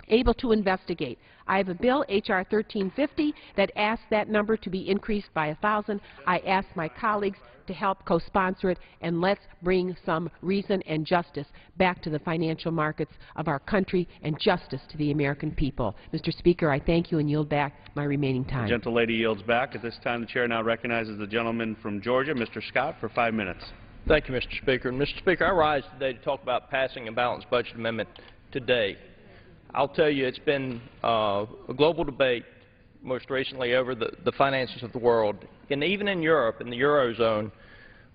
able to investigate. I have a bill, H.R. 1350, that asks that number to be increased by 1,000. I ask my colleagues to help co-sponsor it, and let's bring some reason and justice back to the financial markets of our country and justice to the American people. Mr. Speaker, I thank you and yield back my remaining time. The gentlelady yields back. At this time, the chair now recognizes the gentleman from Georgia, Mr. Scott, for 5 minutes. Thank you, Mr. Speaker. And Mr. Speaker, I rise today to talk about passing a balanced budget amendment today. I'll tell you, it's been a global debate, most recently over the finances of the world. And even in Europe, in the Eurozone,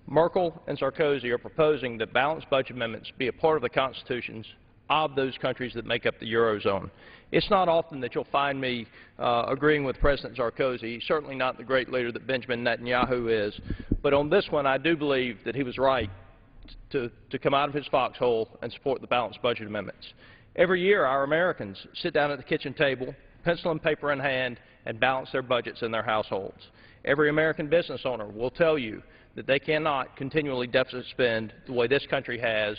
Merkel and Sarkozy are proposing that balanced budget amendments be a part of the constitutions of those countries that make up the Eurozone. It's not often that you'll find me agreeing with President Sarkozy. He's certainly not the great leader that Benjamin Netanyahu is. But on this one, I do believe that he was right to come out of his foxhole and support the balanced budget amendments. Every year, our Americans sit down at the kitchen table, pencil and paper in hand, and balance their budgets in their households. Every American business owner will tell you that they cannot continually deficit spend the way this country has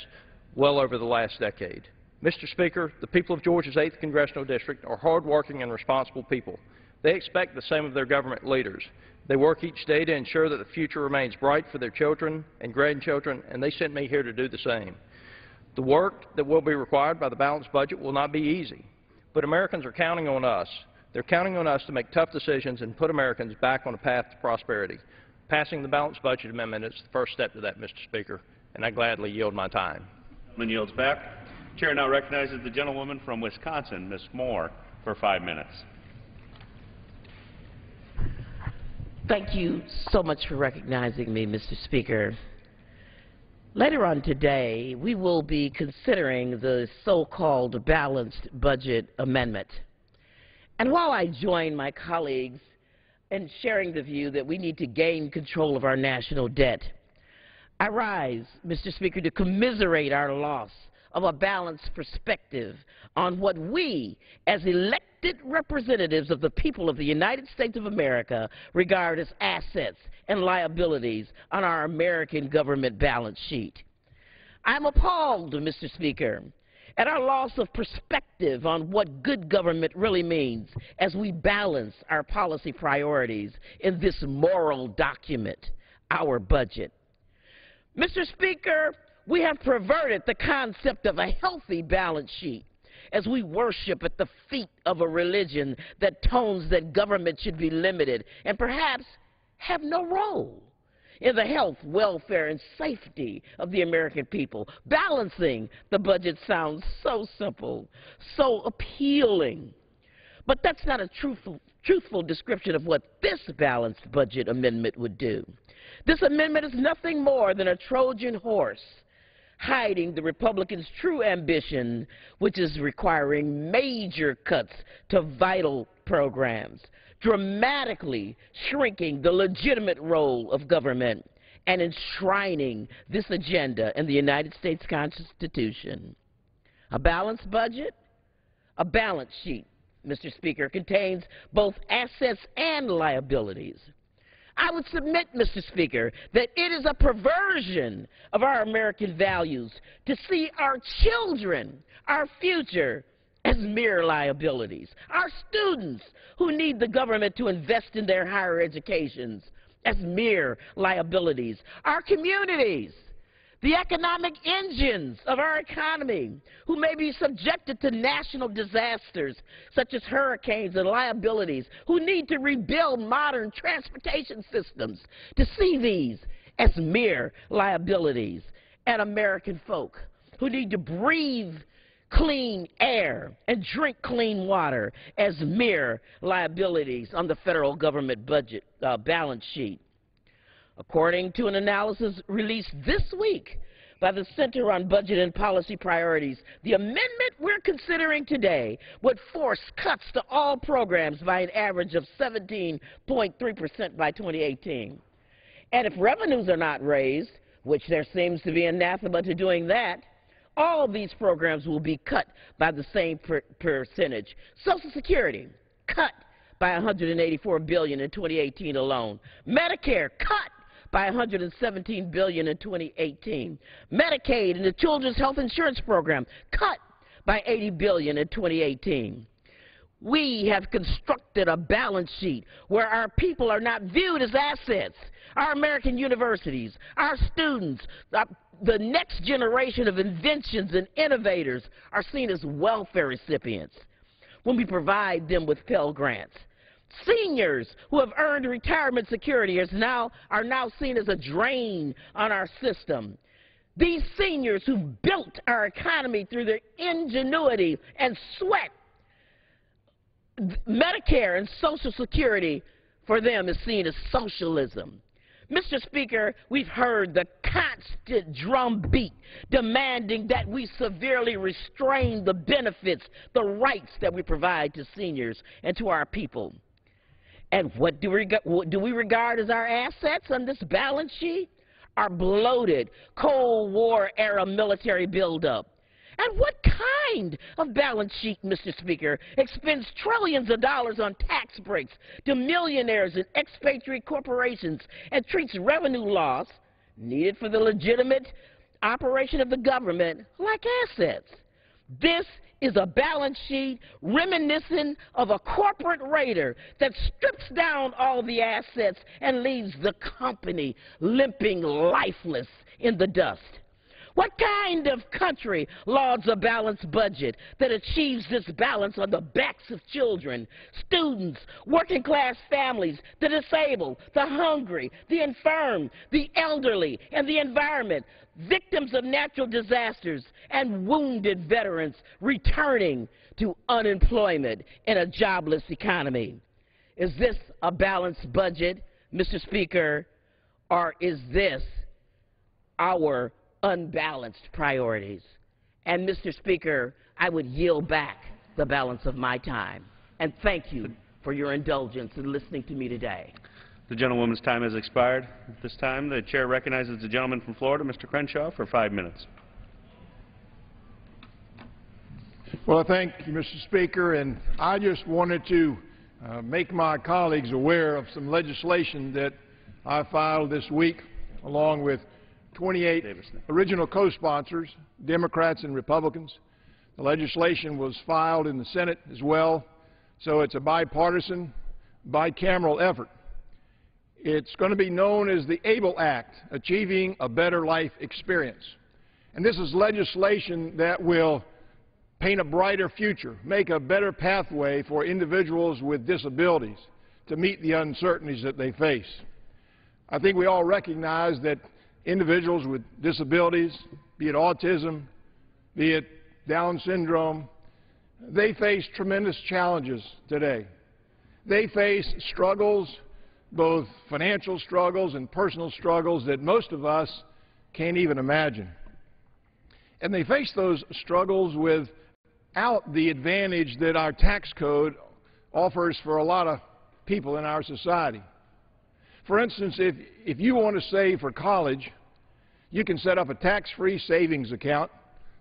well over the last decade. Mr. Speaker, the people of Georgia's 8th Congressional District are hardworking and responsible people. They expect the same of their government leaders. They work each day to ensure that the future remains bright for their children and grandchildren, and they sent me here to do the same. The work that will be required by the balanced budget will not be easy, but Americans are counting on us. They're counting on us to make tough decisions and put Americans back on a path to prosperity. Passing the balanced budget amendment is the first step to that, Mr. Speaker, and I gladly yield my time. The gentleman yields back. The chair now recognizes the gentlewoman from Wisconsin, Ms. Moore, for 5 minutes. Thank you so much for recognizing me, Mr. Speaker. Later on today, we will be considering the so-called balanced budget amendment. And while I join my colleagues in sharing the view that we need to gain control of our national debt, I rise, Mr. Speaker, to commiserate our loss of a balanced perspective on what we, as elected representatives of the people of the United States of America, regard as assets and liabilities on our American government balance sheet. I'm appalled, Mr. Speaker, at our loss of perspective on what good government really means as we balance our policy priorities in this moral document, our budget. Mr. Speaker, we have perverted the concept of a healthy balance sheet as we worship at the feet of a religion that tones that government should be limited and perhaps have no role in the health, welfare, and safety of the American people. Balancing the budget sounds so simple, so appealing. But that's not a truthful description of what this balanced budget amendment would do. This amendment is nothing more than a Trojan horse hiding the Republicans' true ambition, which is requiring major cuts to vital programs, dramatically shrinking the legitimate role of government, and enshrining this agenda in the United States Constitution. A balanced budget, a balance sheet, Mr. Speaker, contains both assets and liabilities. I would submit, Mr. Speaker, that it is a perversion of our American values to see our children, our future, as mere liabilities. Our students who need the government to invest in their higher educations as mere liabilities. Our communities, the economic engines of our economy, who may be subjected to national disasters such as hurricanes and liabilities, who need to rebuild modern transportation systems, to see these as mere liabilities, and American folk who need to breathe clean air and drink clean water as mere liabilities on the federal government budget balance sheet. According to an analysis released this week by the Center on Budget and Policy Priorities, the amendment we're considering today would force cuts to all programs by an average of 17.3% by 2018. And if revenues are not raised, which there seems to be anathema to doing that, all these programs will be cut by the same percentage. Social Security, cut by $184 billion in 2018 alone. Medicare, cut by $117 billion in 2018. Medicaid and the Children's Health Insurance Program, cut by $80 billion in 2018. We have constructed a balance sheet where our people are not viewed as assets. Our American universities, our students, the next generation of inventions and innovators are seen as welfare recipients when we provide them with Pell Grants. Seniors who have earned retirement security are now seen as a drain on our system. These seniors who built our economy through their ingenuity and sweat, Medicare and Social Security for them is seen as socialism. Mr. Speaker, we've heard the constant drumbeat demanding that we severely restrain the benefits, the rights that we provide to seniors and to our people. And what do we regard as our assets on this balance sheet? Our bloated Cold War era military buildup. And what kind of balance sheet, Mr. Speaker, expends trillions of dollars on tax breaks to millionaires and expatriate corporations and treats revenue loss needed for the legitimate operation of the government like assets? This is a balance sheet reminiscent of a corporate raider that strips down all the assets and leaves the company limping lifeless in the dust. What kind of country lauds a balanced budget that achieves this balance on the backs of children, students, working-class families, the disabled, the hungry, the infirm, the elderly, and the environment, victims of natural disasters, and wounded veterans returning to unemployment in a jobless economy? Is this a balanced budget, Mr. Speaker, or is this our unbalanced priorities? And, Mr. Speaker, I would yield back the balance of my time. And thank you for your indulgence in listening to me today. The gentlewoman's time has expired. At this time, the chair recognizes the gentleman from Florida, Mr. Crenshaw, for 5 minutes. Well, thank you, Mr. Speaker, and I just wanted to make my colleagues aware of some legislation that I filed this week along with 28 original co-sponsors, Democrats and Republicans. The legislation was filed in the Senate as well, so it's a bipartisan, bicameral effort. It's going to be known as the ABLE Act, Achieving a Better Life Experience. And this is legislation that will paint a brighter future, make a better pathway for individuals with disabilities to meet the uncertainties that they face. I think we all recognize that individuals with disabilities, be it autism, be it Down syndrome, they face tremendous challenges today. They face struggles, both financial struggles and personal struggles that most of us can't even imagine. And they face those struggles without the advantage that our tax code offers for a lot of people in our society. For instance, if you want to save for college, you can set up a tax-free savings account.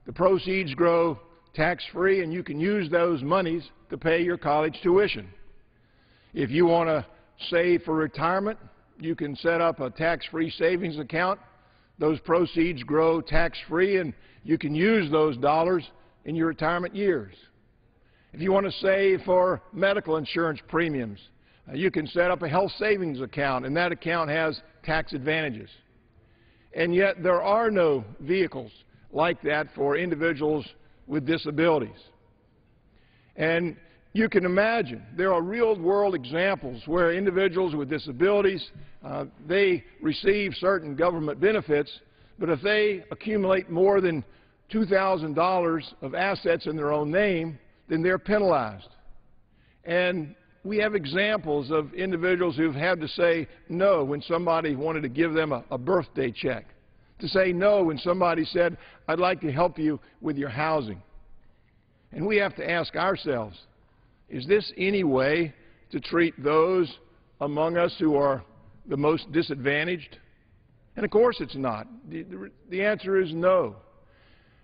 The proceeds grow tax-free, and you can use those monies to pay your college tuition. If you want to save for retirement, you can set up a tax-free savings account. Those proceeds grow tax-free, and you can use those dollars in your retirement years. If you want to save for medical insurance premiums, you can set up a health savings account, and that account has tax advantages. And yet there are no vehicles like that for individuals with disabilities. And you can imagine there are real-world examples where individuals with disabilities, they receive certain government benefits, but if they accumulate more than $2,000 of assets in their own name, then they're penalized. And we have examples of individuals who've had to say no when somebody wanted to give them a birthday check, to say no when somebody said, I'd like to help you with your housing. And we have to ask ourselves, is this any way to treat those among us who are the most disadvantaged? And of course it's not. The answer is no.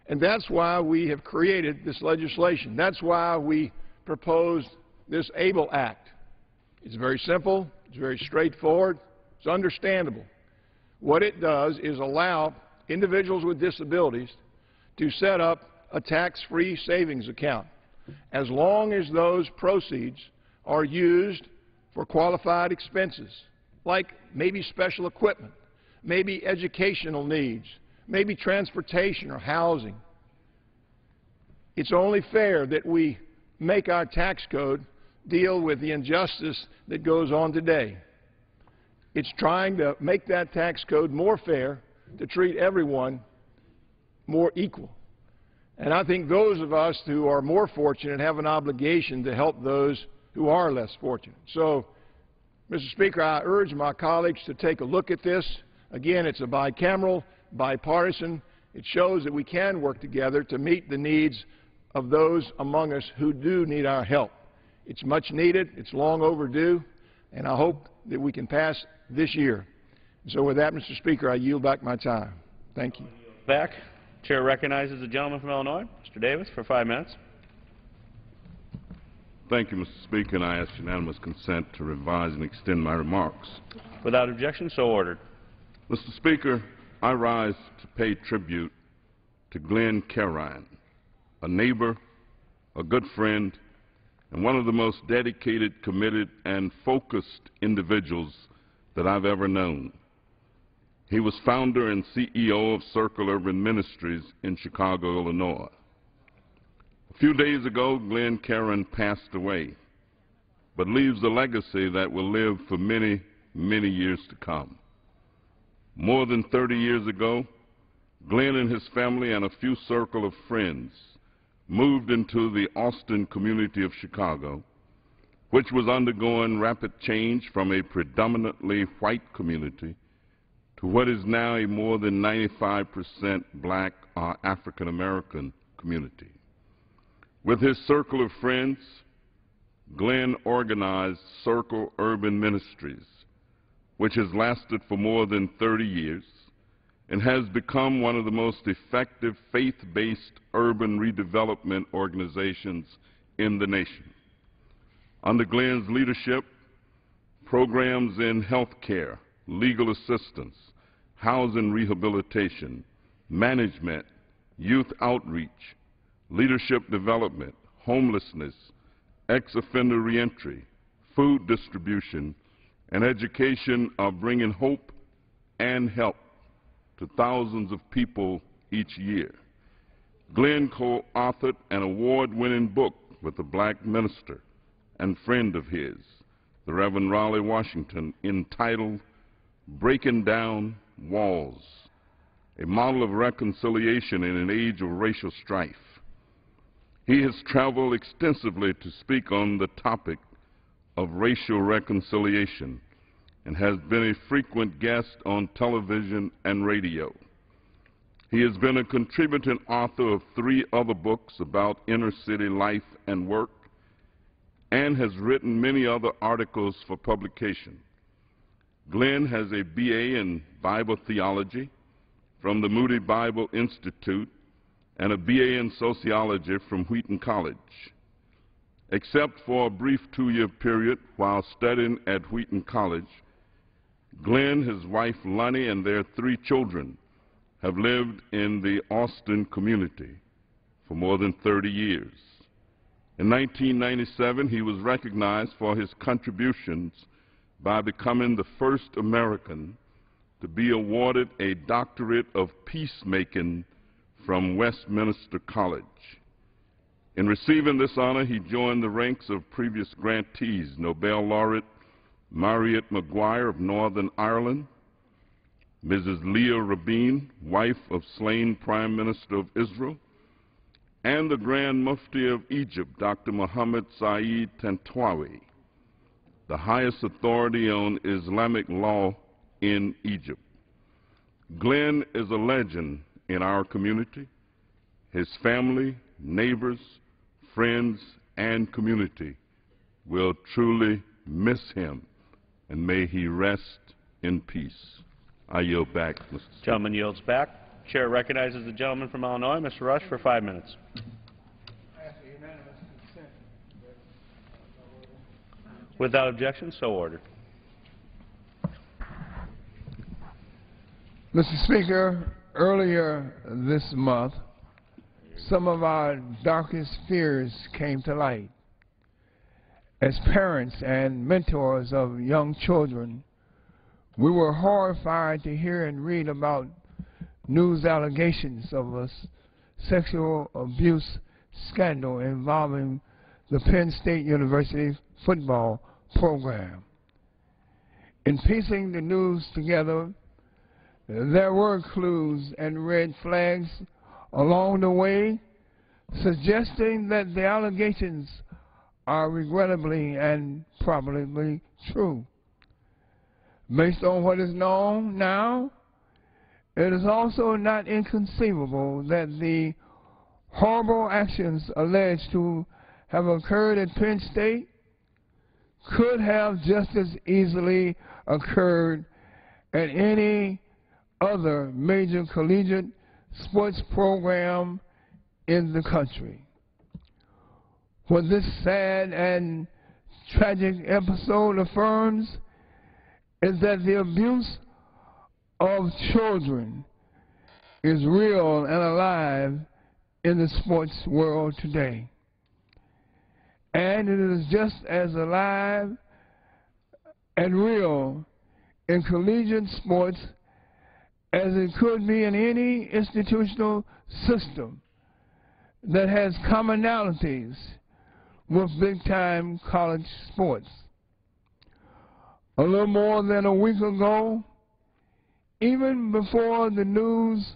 And that's why we have created this legislation. That's why we proposed this ABLE Act. It's very simple, it's very straightforward, it's understandable. What it does is allow individuals with disabilities to set up a tax-free savings account, as long as those proceeds are used for qualified expenses, like maybe special equipment, maybe educational needs, maybe transportation or housing. It's only fair that we make our tax code deal with the injustice that goes on today. It's trying to make that tax code more fair, to treat everyone more equal. And I think those of us who are more fortunate have an obligation to help those who are less fortunate. So, Mr. Speaker, I urge my colleagues to take a look at this. Again, it's a bicameral, bipartisan. It shows that we can work together to meet the needs of those among us who do need our help. It's much needed, it's long overdue, and I hope that we can pass this year. So with that, Mr. Speaker, I yield back my time. Thank you. Back. Chair recognizes the gentleman from Illinois, Mr. Davis, for 5 minutes. Thank you, Mr. Speaker, and I ask unanimous consent to revise and extend my remarks. Without objection, so ordered. Mr. Speaker, I rise to pay tribute to Glenn Carine, a neighbor, a good friend, and one of the most dedicated, committed, and focused individuals that I've ever known. He was founder and CEO of Circle Urban Ministries in Chicago, Illinois. A few days ago, Glenn Carine passed away, but leaves a legacy that will live for many, many years to come. More than 30 years ago, Glenn and his family and a few circle of friends moved into the Austin community of Chicago, which was undergoing rapid change from a predominantly white community to what is now a more than 95% black or African American community. With his circle of friends, Glenn organized Circle Urban Ministries, which has lasted for more than 30 years and has become one of the most effective faith-based urban redevelopment organizations in the nation. Under Glenn's leadership, programs in health care, legal assistance, housing rehabilitation, management, youth outreach, leadership development, homelessness, ex-offender reentry, food distribution, and education are bringing hope and help to thousands of people each year. Glenn co-authored an award-winning book with a black minister and friend of his, the Reverend Raleigh Washington, entitled Breaking Down Walls, a model of reconciliation in an age of racial strife. He has traveled extensively to speak on the topic of racial reconciliation and has been a frequent guest on television and radio. He has been a contributing author of 3 other books about inner city life and work, and has written many other articles for publication. Glenn has a BA in Bible theology from the Moody Bible Institute and a BA in sociology from Wheaton College. Except for a brief 2-year period while studying at Wheaton College, Glenn, his wife Lonnie, and their 3 children have lived in the Austin community for more than 30 years. In 1997, he was recognized for his contributions by becoming the first American to be awarded a doctorate of peacemaking from Westminster College. In receiving this honor, he joined the ranks of previous grantees, Nobel laureate Mariette Maguire of Northern Ireland, Mrs. Leah Rabin, wife of slain Prime Minister of Israel, and the Grand Mufti of Egypt, Dr. Mohammed Saeed Tantawi, the highest authority on Islamic law in Egypt. Glenn is a legend in our community. His family, neighbors, friends, and community will truly miss him, and may he rest in peace. I yield back, Mr. Speaker. Gentleman yields back. Chair recognizes the gentleman from Illinois, Mr. Rush, for 5 minutes. Without objection, so ordered. Mr. Speaker, earlier this month, some of our darkest fears came to light. As parents and mentors of young children, we were horrified to hear and read about news allegations of a sexual abuse scandal involving the Penn State University football program. In piecing the news together, there were clues and red flags along the way suggesting that the allegations are regrettably and probably true. Based on what is known now, it is also not inconceivable that the horrible actions alleged to have occurred at Penn State could have just as easily occurred at any other major collegiate sports program in the country. What this sad and tragic episode affirms is that the abuse of children is real and alive in the sports world today. And it is just as alive and real in collegiate sports as it could be in any institutional system that has commonalities with big-time college sports. A little more than a week ago, even before the news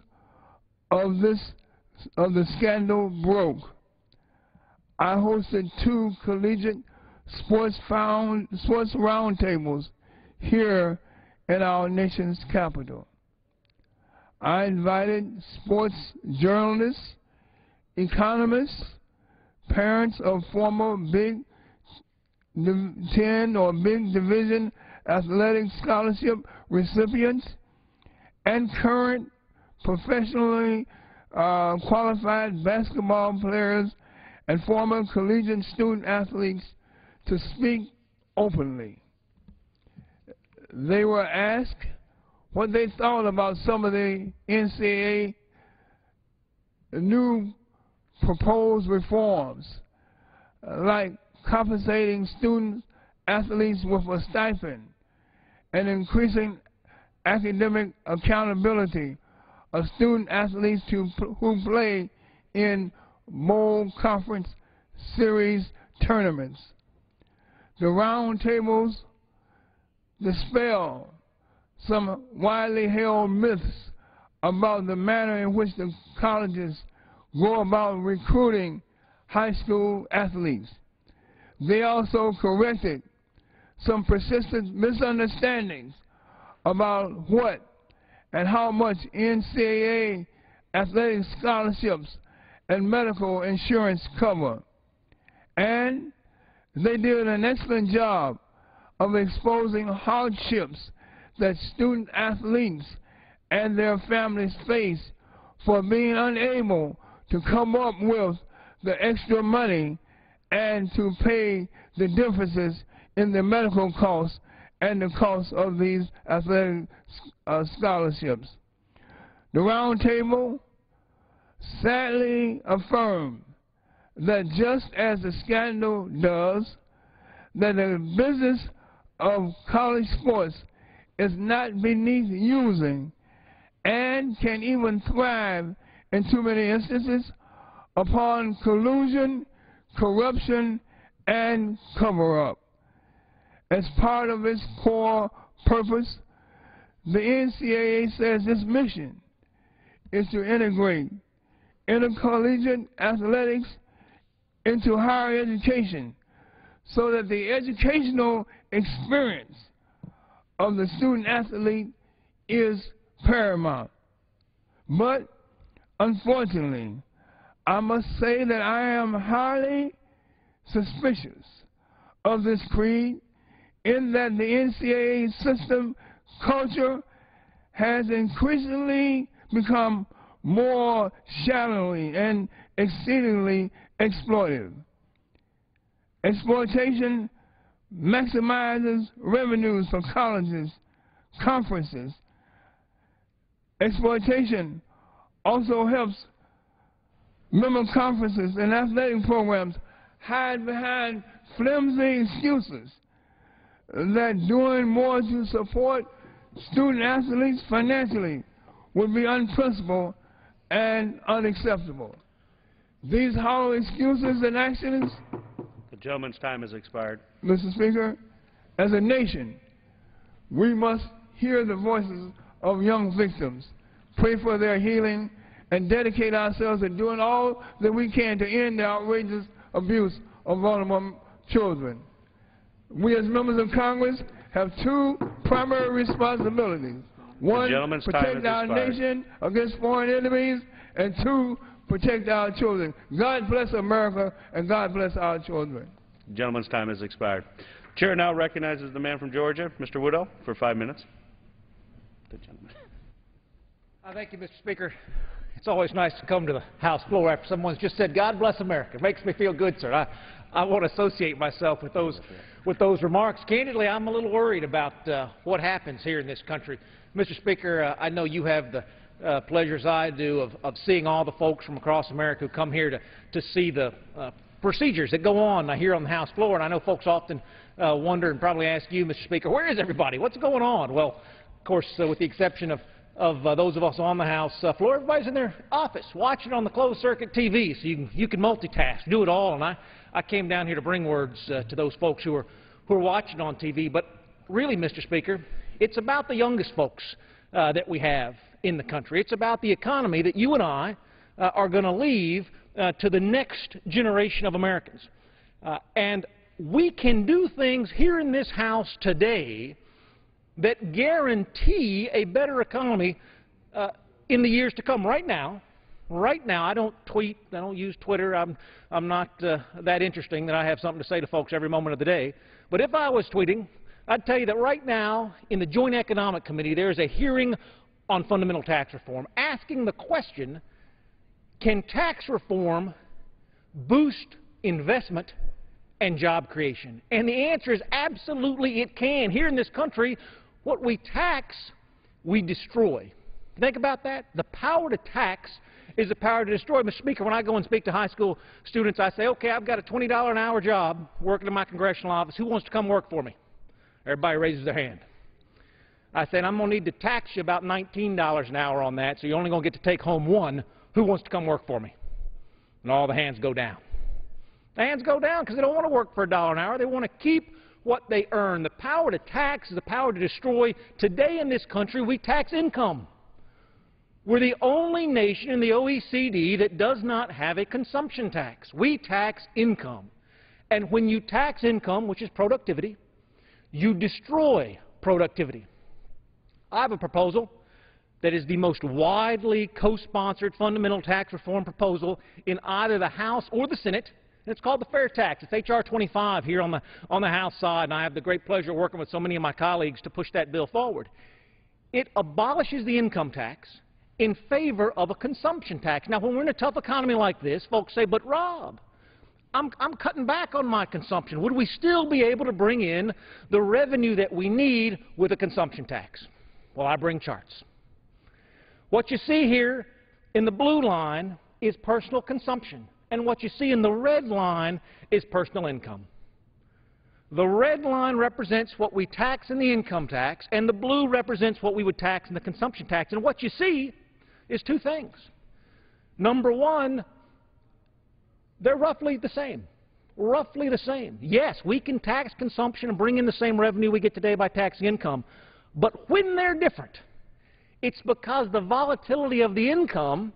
of the scandal broke, I hosted 2 collegiate sports roundtables here in our nation's capital. I invited sports journalists, economists, parents of former Big Ten or Big Division athletic scholarship recipients, and current professionally qualified basketball players and former collegiate student athletes to speak openly. They were asked what they thought about some of the NCAA new proposed reforms, like compensating student athletes with a stipend and increasing academic accountability of student athletes who play in bowl conference series tournaments. The roundtables dispel some widely held myths about the manner in which the colleges go about recruiting high school athletes. They also corrected some persistent misunderstandings about what and how much NCAA athletic scholarships and medical insurance cover. And they did an excellent job of exposing hardships that student athletes and their families face for being unable to come up with the extra money and to pay the differences in the medical costs and the cost of these athletic scholarships. The roundtable sadly affirmed that just as the scandal does, that the business of college sports is not beneath using and can even thrive in too many instances upon collusion, corruption, and cover-up. As part of its core purpose, the NCAA says its mission is to integrate intercollegiate athletics into higher education so that the educational experience of the student athlete is paramount. But unfortunately, I must say that I am highly suspicious of this creed, in that the NCAA system culture has increasingly become more shadowy and exceedingly exploitive. Exploitation maximizes revenues for colleges, conferences. Exploitation also helps member conferences and athletic programs hide behind flimsy excuses that doing more to support student athletes financially would be unprincipled and unacceptable. These hollow excuses and actions, The gentleman's time has expired. Mr. Speaker, as a nation, we must hear the voices of young victims, pray for their healing, and dedicate ourselves to doing all that we can to end the outrageous abuse of vulnerable children. We as members of Congress have two primary responsibilities. One, gentleman's time protect has our expired. nation against foreign enemies, and two, protect our children. God bless America, and God bless our children. The gentleman's time has expired. Chair now recognizes the man from Georgia, Mr. Woodall, for 5 minutes. The gentleman. Thank you, Mr. Speaker. It's always nice to come to the House floor after someone's just said, God bless America. It makes me feel good, sir. I won't associate myself with those remarks. Candidly, I'm a little worried about what happens here in this country. Mr. Speaker, I know you have the pleasure, as I do, of seeing all the folks from across America who come here to see the procedures that go on here on the House floor. And I know folks often wonder and probably ask you, Mr. Speaker, where is everybody? What's going on? Well, of course, with the exception of those of us on the House floor, everybody's in their office watching on the closed-circuit TV, so you can multitask, do it all. And I came down here to bring words to those folks who are watching on TV. But really, Mr. Speaker, it's about the youngest folks that we have in the country. It's about the economy that you and I are going to leave to the next generation of Americans. And we can do things here in this House today that guarantee a better economy in the years to come. Right now, I don't tweet, I don't use Twitter, I'm not that interesting that I have something to say to folks every moment of the day. But if I was tweeting, I'd tell you that right now in the Joint Economic Committee there's a hearing on fundamental tax reform asking the question, can tax reform boost investment and job creation? And the answer is absolutely it can. Here in this country, what we tax, we destroy. Think about that. The power to tax is the power to destroy. Mr. Speaker, when I go and speak to high school students, I say, okay, I've got a $20 an hour job working in my congressional office. Who wants to come work for me? Everybody raises their hand. I said, I'm going to need to tax you about $19 an hour on that, so you're only going to get to take home one. Who wants to come work for me? And all the hands go down. The hands go down because they don't want to work for a dollar an hour. They want to keep what they earn. The power to tax is the power to destroy. Today in this country, we tax income. We're the only nation in the OECD that does not have a consumption tax. We tax income. And when you tax income, which is productivity, you destroy productivity. I have a proposal that is the most widely co-sponsored fundamental tax reform proposal in either the House or the Senate. And it's called the Fair Tax. It's H.R. 25 here on the House side, and I have the great pleasure of working with so many of my colleagues to push that bill forward. It abolishes the income tax in favor of a consumption tax. Now, when we're in a tough economy like this, folks say, but Rob, I'm cutting back on my consumption. Would we still be able to bring in the revenue that we need with a consumption tax? Well, I bring charts. What you see here in the blue line is personal consumption. And what you see in the red line is personal income. The red line represents what we tax in the income tax, and the blue represents what we would tax in the consumption tax. And what you see is two things. Number one, they're roughly the same. Roughly the same. Yes, we can tax consumption and bring in the same revenue we get today by taxing income. But when they're different, it's because the volatility of the income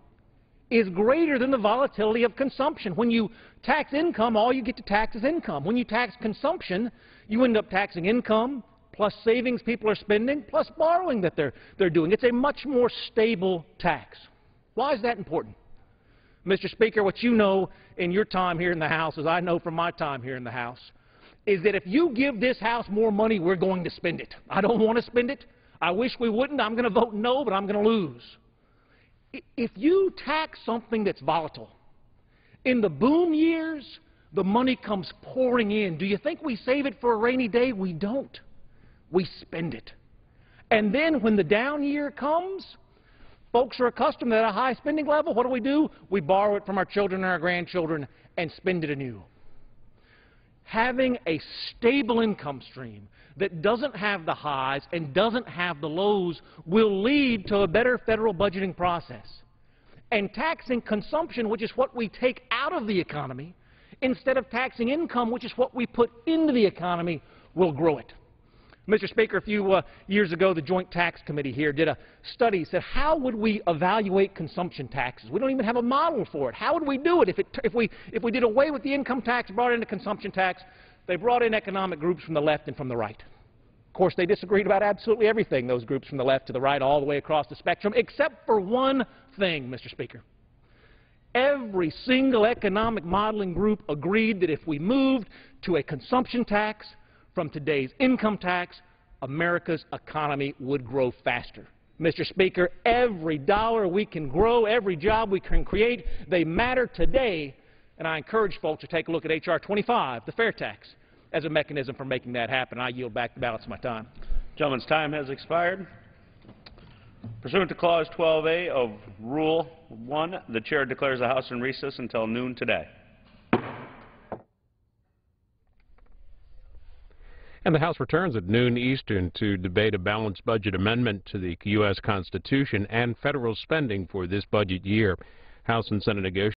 is greater than the volatility of consumption. When you tax income, all you get to tax is income. When you tax consumption, you end up taxing income, plus savings people are spending, plus borrowing that they're doing. It's a much more stable tax. Why is that important? Mr. Speaker, what you know in your time here in the House, as I know from my time here in the House, is that if you give this House more money, we're going to spend it. I don't want to spend it. I wish we wouldn't. I'm going to vote no, but I'm going to lose. If you tax something that's volatile, in the boom years, the money comes pouring in. Do you think we save it for a rainy day? We don't. We spend it. And then when the down year comes, Folks are accustomed to that high spending level. What do? We borrow it from our children and our grandchildren and spend it anew. Having a stable income stream that doesn't have the highs and doesn't have the lows will lead to a better federal budgeting process. And taxing consumption, which is what we take out of the economy, instead of taxing income, which is what we put into the economy, will grow it. Mr. Speaker, a few years ago, the Joint Tax Committee here did a study, said how would we evaluate consumption taxes? We don't even have a model for it. How would we do it if we did away with the income tax, brought in a consumption tax? They brought in economic groups from the left and from the right. Of course, they disagreed about absolutely everything, those groups from the left to the right, all the way across the spectrum, except for one thing, Mr. Speaker. Every single economic modeling group agreed that if we moved to a consumption tax from today's income tax, America's economy would grow faster. Mr. Speaker, every dollar we can grow, every job we can create, they matter today, and I encourage folks to take a look at H.R. 25, the fair tax, as a mechanism for making that happen. I yield back the balance of my time. Gentleman's time has expired. Pursuant to Clause 12A of Rule 1, the Chair declares the House in recess until noon today. And the House returns at noon Eastern to debate a balanced budget amendment to the U.S. Constitution and federal spending for this budget year. House and Senate negotiators